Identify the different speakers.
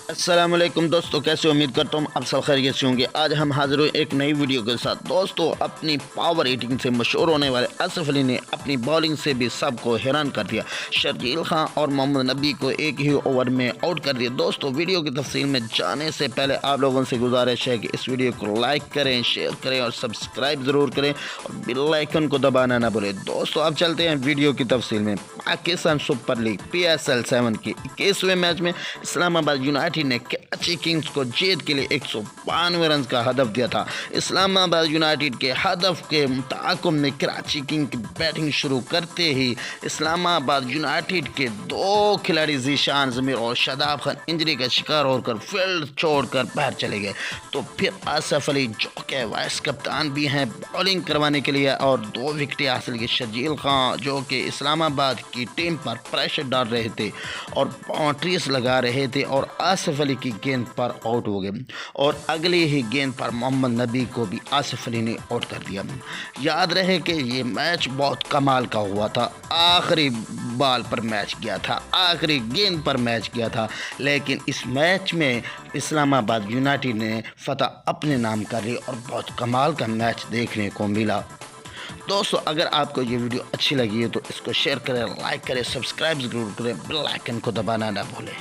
Speaker 1: السلام علیکم دوستو، کیسے امید کرتا ہوں آپ سب خیریت سے ہوں گے۔ آج ہم حاضر ہوئے ایک نئی ویڈیو کے ساتھ۔ دوستو، اپنی پاور ہیٹنگ سے مشہور ہونے والے آصف علی نے اپنی بولنگ سے بھی سب کو حیران کر دیا۔ شرجیل خان اور محمد نبی کو ایک ہی اوور میں آؤٹ کر دیا۔ دوستو، ویڈیو کی تفصیل میں جانے سے پہلے آپ لوگوں سے گزارش ہے کہ اس ویڈیو کو لائک کریں، شیئر کریں اور سبسکرائب ضرور کریں اور بیل آئیکن کو دبانا نہ بھولیں۔ دوستو، اب چلتے ہیں ویڈیو کی تفصیل میں۔ پاکستان سپر لیگ PSL 7 کے 21ویں میچ میں اسلام آباد یونائٹیڈ نے کراچی کنگز کو جیت کے لیے 192 رنز کا ہدف دیا تھا۔ اسلام آباد یونائٹیڈ کے ہدف کے تعاقب میں کراچی کنگ کی بیٹنگ شروع کرتے ہی اسلام آباد یونائٹیڈ کے دو کھلاڑی ذیشان ضمیر اور شاداب خان انجری کا شکار ہو کر فیلڈ چھوڑ کر باہر چلے گئے، تو پھر آصف علی جو کہ وائس کپتان بھی ہیں بولنگ کروانے کے لیے اور 2 وکٹیں حاصل کی۔ شرجیل خان جو کہ اسلام آباد کی ٹیم پر پریشر ڈال رہے تھے اور باؤنڈریز لگا رہے تھے اور آصف علی کی گیند پر آؤٹ ہو گئے اور اگلی ہی گیند پر محمد نبی کو بھی آصف علی نے آؤٹ کر دیا۔ یاد رہے کہ یہ میچ بہت کمال کا ہوا تھا، آخری بال پر میچ گیا تھا، آخری گیند پر میچ گیا تھا، لیکن اس میچ میں اسلام آباد یونائٹیڈ نے فتح اپنے نام کر لی اور بہت کمال کا میچ دیکھنے کو ملا۔ دوستو، اگر آپ کو یہ ویڈیو اچھی لگی ہے تو اس کو شیئر کریں، لائک کریں، سبسکرائب ضرور کریں، بیل آئیکن کو دبانا نہ بھولیں۔